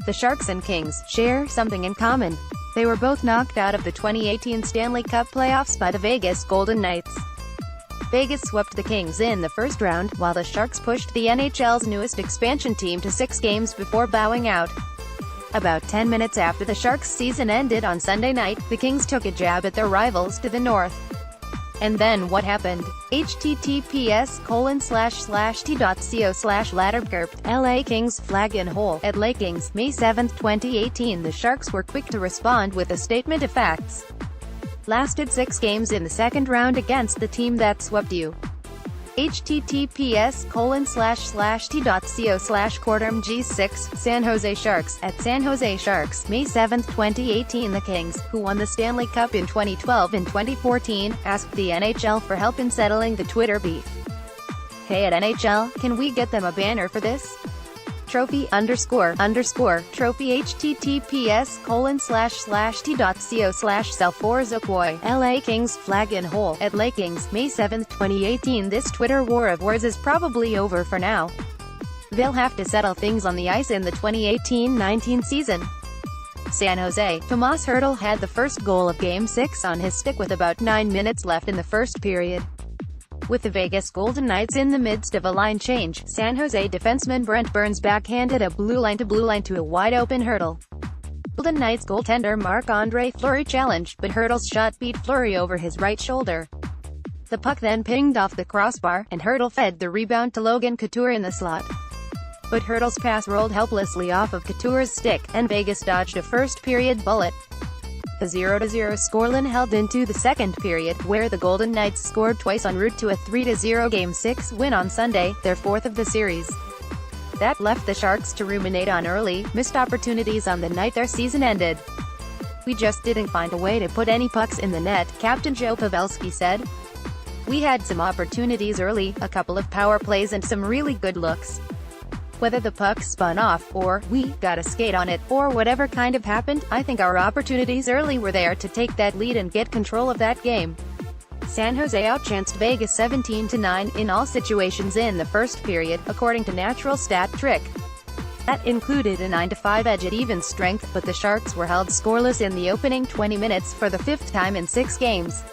The Sharks and Kings share something in common. They were both knocked out of the 2018 Stanley Cup playoffs by the Vegas Golden Knights. Vegas swept the Kings in the first round, while the Sharks pushed the NHL's newest expansion team to 6 games before bowing out. About 10 minutes after the Sharks' season ended on Sunday night, the Kings took a jab at their rivals to the north. And then what happened? https://t.co/laddergurpt LA Kings flag in hole at Lake Kings, May 7, 2018. The Sharks were quick to respond with a statement of facts. Lasted 6 games in the second round against the team that swept you. https://t.co/quatermg6 San Jose Sharks at San Jose Sharks, May 7, 2018. The Kings, who won the Stanley Cup in 2012 and 2014, asked the NHL for help in settling the Twitter beef. Hey at NHL, can we get them a banner for this? Trophy __trophy https://t.co/selforzokoi LA Kings flag in hole at Lake Kings, May 7, 2018. This Twitter war of words is probably over for now. They'll have to settle things on the ice in the 2018-19 season. San Jose, Tomas Hertl had the first goal of Game 6 on his stick with about 9 minutes left in the first period. With the Vegas Golden Knights in the midst of a line change, San Jose defenseman Brent Burns backhanded a blue line to a wide-open Hertl. Golden Knights goaltender Marc-Andre Fleury challenged, but Hertl's shot beat Fleury over his right shoulder. The puck then pinged off the crossbar, and Hertl fed the rebound to Logan Couture in the slot. But Hertl's pass rolled helplessly off of Couture's stick, and Vegas dodged a first-period bullet. The 0-0 scoreline held into the second period, where the Golden Knights scored twice en route to a 3-0 Game 6 win on Sunday, their 4th of the series. That left the Sharks to ruminate on early, missed opportunities on the night their season ended. "We just didn't find a way to put any pucks in the net," Captain Joe Pavelski said. "We had some opportunities early, a couple of power plays and some really good looks. Whether the puck spun off, or we got a skate on it, or whatever kind of happened, I think our opportunities early were there to take that lead and get control of that game." San Jose outchanced Vegas 17-9 in all situations in the first period, according to Natural Stat Trick. That included a 9-5 edge at even strength, but the Sharks were held scoreless in the opening 20 minutes for the 5th time in 6 games.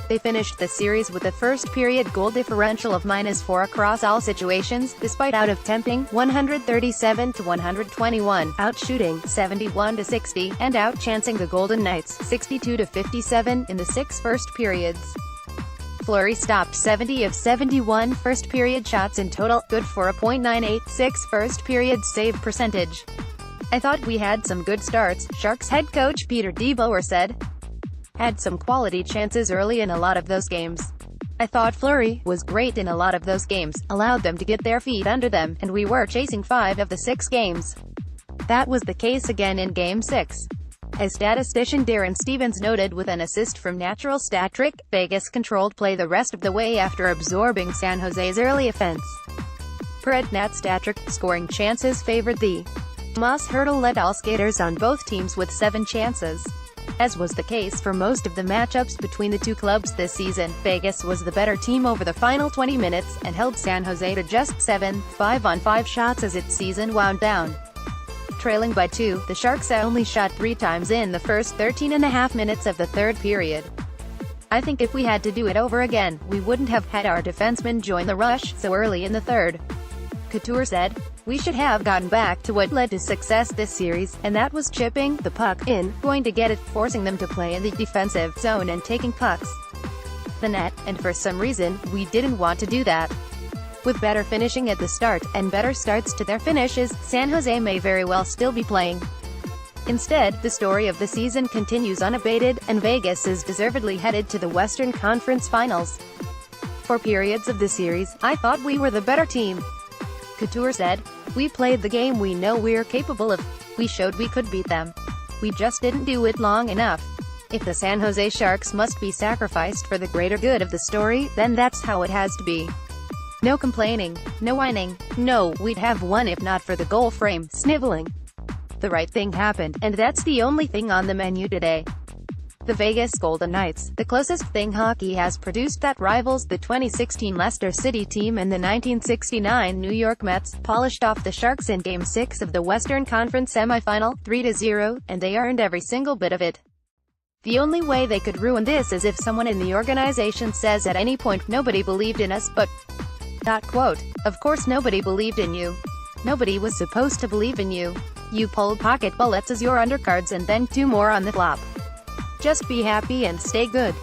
They finished the series with a first-period goal differential of -4 across all situations, despite out-of-temping 137-121, outshooting 71-60, and outchancing the Golden Knights 62-57 in the 6 first periods. Fleury stopped 70 of 71 first-period shots in total, good for a .986 first-period save percentage. "I thought we had some good starts," Sharks head coach Peter DeBoer said. "Had some quality chances early in a lot of those games. I thought Fleury was great in a lot of those games, allowed them to get their feet under them, and we were chasing 5 of the 6 games. That was the case again in Game 6. As statistician Darren Stevens noted with an assist from Natural Stat Trick, Vegas controlled play the rest of the way after absorbing San Jose's early offense. Per Nat Stat Trick, scoring chances favored the Tomas Hertl led all skaters on both teams with 7 chances. As was the case for most of the matchups between the two clubs this season, Vegas was the better team over the final 20 minutes, and held San Jose to just 7 5-on-5 shots as its season wound down. Trailing by 2, the Sharks only shot 3 times in the first 13.5 minutes of the third period. "I think if we had to do it over again, we wouldn't have had our defensemen join the rush so early in the third," Couture said. "We should have gotten back to what led to success this series, and that was chipping the puck in, going to get it, forcing them to play in the defensive zone and taking pucks the net, and for some reason, we didn't want to do that." With better finishing at the start, and better starts to their finishes, San Jose may very well still be playing. Instead, the story of the season continues unabated, and Vegas is deservedly headed to the Western Conference Finals. "For periods of the series, I thought we were the better team," Couture said. "We played the game we know we're capable of. We showed we could beat them. We just didn't do it long enough. If the San Jose Sharks must be sacrificed for the greater good of the story, then that's how it has to be. No complaining, no whining. No, we'd have won if not for the goal frame, sniveling. The right thing happened, and that's the only thing on the menu today." The Vegas Golden Knights, the closest thing hockey has produced that rivals the 2016 Leicester City team and the 1969 New York Mets, polished off the Sharks in Game 6 of the Western Conference semifinal, 3-0, and they earned every single bit of it. The only way they could ruin this is if someone in the organization says at any point, "Nobody believed in us, but..." Quote. Of course nobody believed in you. Nobody was supposed to believe in you. You pulled pocket bullets as your undercards and then 2 more on the flop. Just be happy and stay good.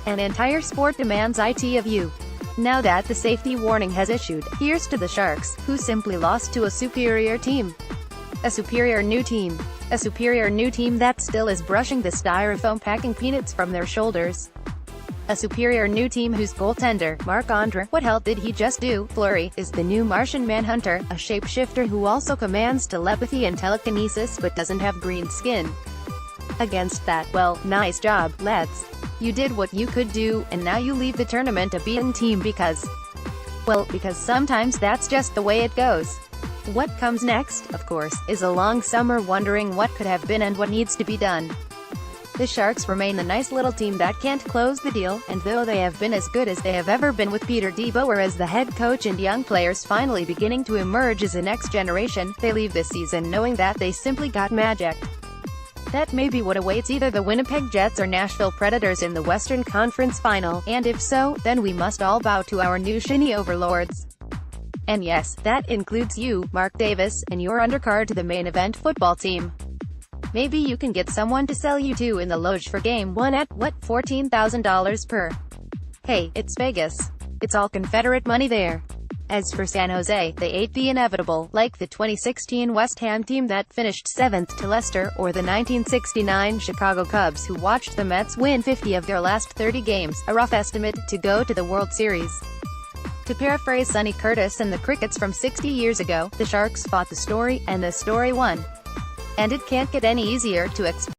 An entire sport demands it of you. Now that the safety warning has issued, here's to the Sharks, who simply lost to a superior team. A superior new team. A superior new team that still is brushing the styrofoam packing peanuts from their shoulders. A superior new team whose goaltender, Marc-Andre, what hell did he just do, Fleury, is the new Martian Manhunter, a shapeshifter who also commands telepathy and telekinesis but doesn't have green skin. Against that, well, nice job, lads. You did what you could do, and now you leave the tournament a beaten team because sometimes that's just the way it goes. What comes next, of course, is a long summer wondering what could have been and what needs to be done. The Sharks remain the nice little team that can't close the deal, and though they have been as good as they have ever been with Peter DeBoer as the head coach and young players finally beginning to emerge as the next generation, they leave this season knowing that they simply got magicked. That may be what awaits either the Winnipeg Jets or Nashville Predators in the Western Conference Final, and if so, then we must all bow to our new shinny overlords. And yes, that includes you, Mark Davis, and your undercard to the main event football team. Maybe you can get someone to sell you to in the Loge for Game 1 at, what, $14,000 per? Hey, it's Vegas. It's all Confederate money there. As for San Jose, they ate the inevitable, like the 2016 West Ham team that finished 7th to Leicester, or the 1969 Chicago Cubs who watched the Mets win 50 of their last 30 games, a rough estimate, to go to the World Series. To paraphrase Sonny Curtis and the Crickets from 60 years ago, the Sharks fought the story, and the story won. And it can't get any easier to explain.